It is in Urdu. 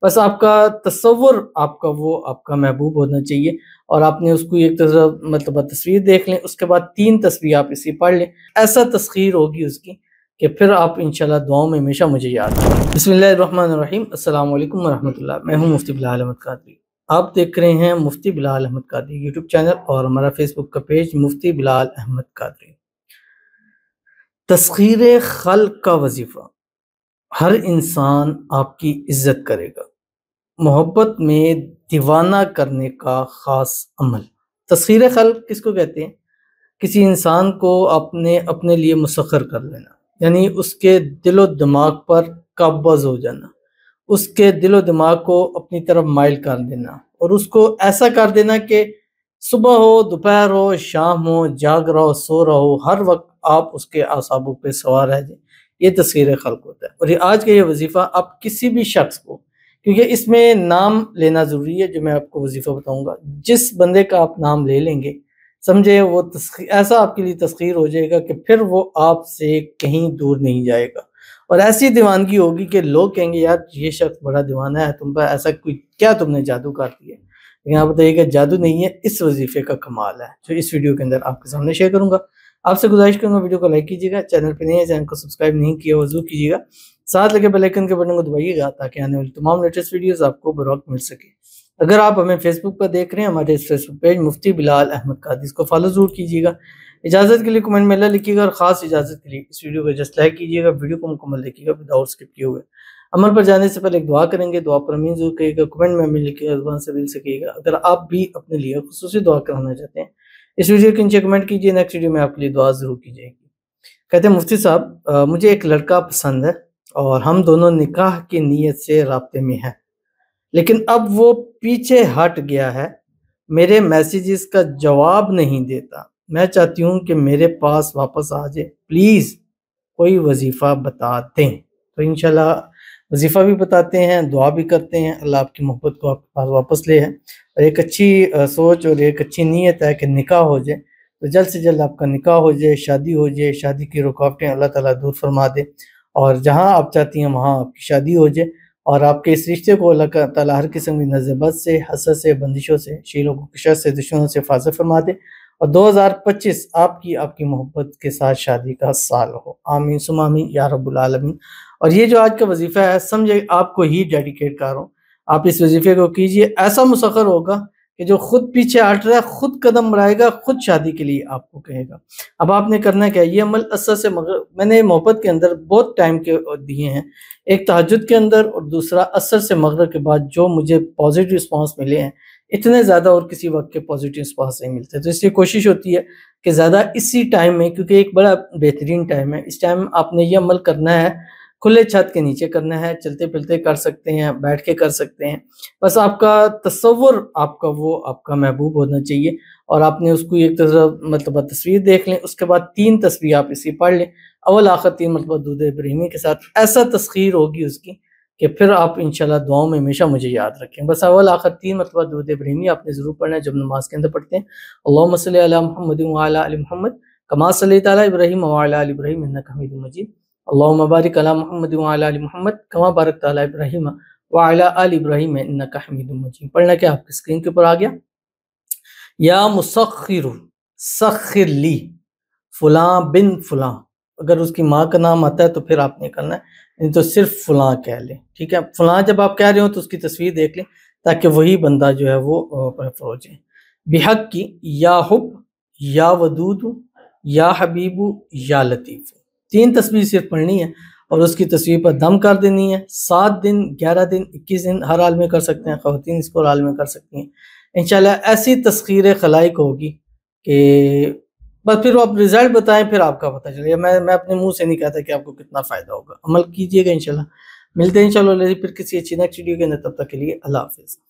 بس آپ کا تصور آپ کا محبوب ہونا چاہیے، اور آپ نے اس کو ایک مرتبہ تصویر دیکھ لیں، اس کے بعد 3 تصویر آپ اس کی پڑھ لیں، ایسا تسخیر ہوگی اس کی کہ پھر آپ انشاءاللہ دعاؤں میں ہمیشہ مجھے یاد رکھیں۔ بسم اللہ الرحمن الرحیم، السلام علیکم ورحمۃ اللہ، میں ہوں مفتی بلال احمد قادری۔ آپ دیکھ رہے ہیں مفتی بلال احمد قادری یوٹیوب چینل اور ہمارا فیس بک کا پیج مفتی بلال احمد قادری۔ تسخیر خلق کا وظیفہ، ہر انسان آپ کی عزت کرے گا۔ محبت میں دیوانہ کرنے کا خاص عمل۔ تسخیر خلق کس کو کہتے ہیں؟ کسی انسان کو اپنے لیے مسخر کر لینا، یعنی اس کے دل و دماغ پر قابض ہو جانا، اس کے دل و دماغ کو اپنی طرف مائل کر دینا، اور اس کو ایسا کر دینا کہ صبح ہو، دوپہر ہو، شام ہو، جاگ رہا ہو، سو رہا ہو، ہر وقت آپ اس کے اعصابوں پہ سوار رہ جائیں۔ یہ تسخیر خلق ہوتا ہے۔ اور آج کا یہ وظیفہ آپ کسی بھی شخص کو، کیونکہ اس میں نام لینا ضروری ہے، جو میں آپ کو وظیفہ بتاؤں گا، جس بندے کا آپ نام لے لیں گے سمجھے وہ ایسا آپ کے لیے تسخیر ہو جائے گا کہ پھر وہ آپ سے کہیں دور نہیں جائے گا، اور ایسی دیوانگی ہوگی کہ لوگ کہیں گے یار یہ شخص بڑا دیوانہ ہے، تم پر ایسا کوئی کیا تم نے جادو کر دیا۔ لیکن آپ بتائیے کہ جادو نہیں ہے، اس وظیفے کا کمال ہے جو اس ویڈیو کے اندر آپ کے سامنے شیئر کروں گا۔ آپ سے گزارش کروں گا ویڈیو کو لائک کیجیے گا، چینل پہ نہیں ہے چینل کو سبسکرائب نہیں کیا وضو کیجیے گا، ساتھ لگے بیل آئیکن کے بٹن کو دبائیے گا تاکہ آنے والی تمام لیٹسٹ ویڈیوز آپ کو بروقت مل سکے۔ اگر آپ ہمیں فیس بک پر دیکھ رہے ہیں، ہمارے اس فیس بک پیج مفتی بلال احمد قادری، اس کو فالو ضرور کیجیے گا۔ اجازت کے لیے کمنٹ میں اللہ لکھیے گا، اور خاص اجازت کے لیے اس ویڈیو کو جسٹ لائک کیجیے گا، ویڈیو کو مکمل دیکھیے گا وداؤٹ اسکپ کیے ہوئے۔ عمل پر جانے سے پہلے ایک دعا کریں گے، دعا پر امین ضرور کہیے گا، کمنٹ میں امین لکھیے گا، زبان سے دل سے کہیے گا۔ اگر آپ بھی اپنے لیے خصوصی دعا کرانا چاہتے ہیں، اس ویڈیو کے نیچے کمنٹ کیجیے، نیکسٹ ویڈیو میں آپ کے لیے دعا ضرور کی جائے گی۔ کہتے ہیں مفتی صاحب مجھے ایک لڑکا پسند ہے اور ہم دونوں نکاح کی نیت سے رابطے میں ہیں، لیکن اب وہ پیچھے ہٹ گیا ہے، میرے میسیجز کا جواب نہیں دیتا، میں چاہتی ہوں کہ میرے پاس واپس آ جائے، پلیز کوئی وظیفہ بتا دیں۔ تو انشاءاللہ وظیفہ بھی بتاتے ہیں، دعا بھی کرتے ہیں، اللہ آپ کی محبت کو آپ کے پاس واپس لے ہے، اور ایک اچھی سوچ اور ایک اچھی نیت ہے کہ نکاح ہو جائے، تو جلد سے جلد آپ کا نکاح ہو جائے، شادی ہو جائے، شادی کی رکاوٹیں اللہ تعالیٰ دور فرما دے، اور جہاں آپ چاہتی ہیں وہاں آپ کی شادی ہو جائے، اور آپ کے اس رشتے کو اللہ تعالیٰ ہر قسم کی نظر بد سے، حسد سے، بندشوں سے، شیروں کو کشت سے، دشمنوں سے حفاظت فرما دے، اور 2025 آپ کی محبت کے ساتھ شادی کا سال ہو، آمین ثم آمین یا رب العالمین۔ اور یہ جو آج کا وظیفہ ہے سمجھے آپ کو ہی ڈیڈیکیٹ کر رہا ہوں، آپ اس وظیفے کو کیجئے، ایسا مسخر ہوگا کہ جو خود پیچھے ہٹ رہا ہے خود قدم بڑھائے گا، خود شادی کے لیے آپ کو کہے گا۔ اب آپ نے کرنا کیا، یہ عمل اثر سے مغرب میں نے محبت کے اندر بہت ٹائم کے دیے ہیں، ایک تہجد کے اندر اور دوسرا اثر سے مغرب کے بعد، جو مجھے پازیٹیو رسپانس ملے ہیں اتنے زیادہ اور کسی وقت کے پازیٹیو رسپانس نہیں ملتے، تو اس لیے کوشش ہوتی ہے کہ زیادہ اسی ٹائم میں، کیونکہ ایک بڑا بہترین ٹائم ہے، اس ٹائم آپ نے یہ عمل کرنا ہے، کھلے چھت کے نیچے کرنا ہے، چلتے پھرتے کر سکتے ہیں، بیٹھ کے کر سکتے ہیں، بس آپ کا تصور آپ کا محبوب ہونا چاہیے، اور آپ نے اس کو ایک مرتبہ تصویر دیکھ لیں، اس کے بعد 3 تصویر آپ اس کی پڑھ لیں، اول آخر 3 مرتبہ درود ابراہیمی کے ساتھ، ایسا تسخیر ہوگی اس کی کہ پھر آپ انشاءاللہ دعاؤں میں ہمیشہ مجھے یاد رکھیں۔ بس اول آخر 3 مرتبہ درود ابراہیمی آپ نے ضرور پڑھنا ہے جب نماز کے اندر پڑھتے ہیں۔ اللہم صلی علی محمد وعلی آل محمد کما صلیت علی ابراہیم وعلی آل ابراہیم انک حمید مجید، اللہم بارک علی محمد وعلی آل محمد کما بارکت علی ابراہیم وعلی آل ابراہیم انک حمید مجید۔ پڑھنا کیا آپ کی اسکرین کے اوپر آ گیا، یا مسخر سخر لی فلاں بن فلاں، اگر اس کی ماں کا نام آتا ہے تو پھر آپ نے کرنا ہے، نہیں تو صرف فلاں کہہ لیں، ٹھیک ہے۔ فلاں جب آپ کہہ رہے ہو تو اس کی تصویر دیکھ لیں تاکہ وہی بندہ جو ہے وہ پریفر ہو جائے۔ بحق کی یا حب یا ودود یا حبیب یا لطیف، 3 تصویر صرف پڑھنی ہے، اور اس کی تصویر پر دم کر دینی ہے، 7 دن 11 دن 21 دن ہر حال میں کر سکتے ہیں، خواتین اس کو ہر حال میں کر سکتی ہیں۔ انشاءاللہ ایسی تسخیر خلائق ہوگی کہ بس پھر آپ رزلٹ بتائیں، پھر آپ کا پتہ چلے گا، میں اپنے منہ سے نہیں کہتا کہ آپ کو کتنا فائدہ ہوگا، عمل کیجئے گا انشاءاللہ۔ ملتے ہیں انشاءاللہ پھر کسی اچھی نیکسٹ ویڈیو کے اندر، تب تک کے لیے اللہ حافظ۔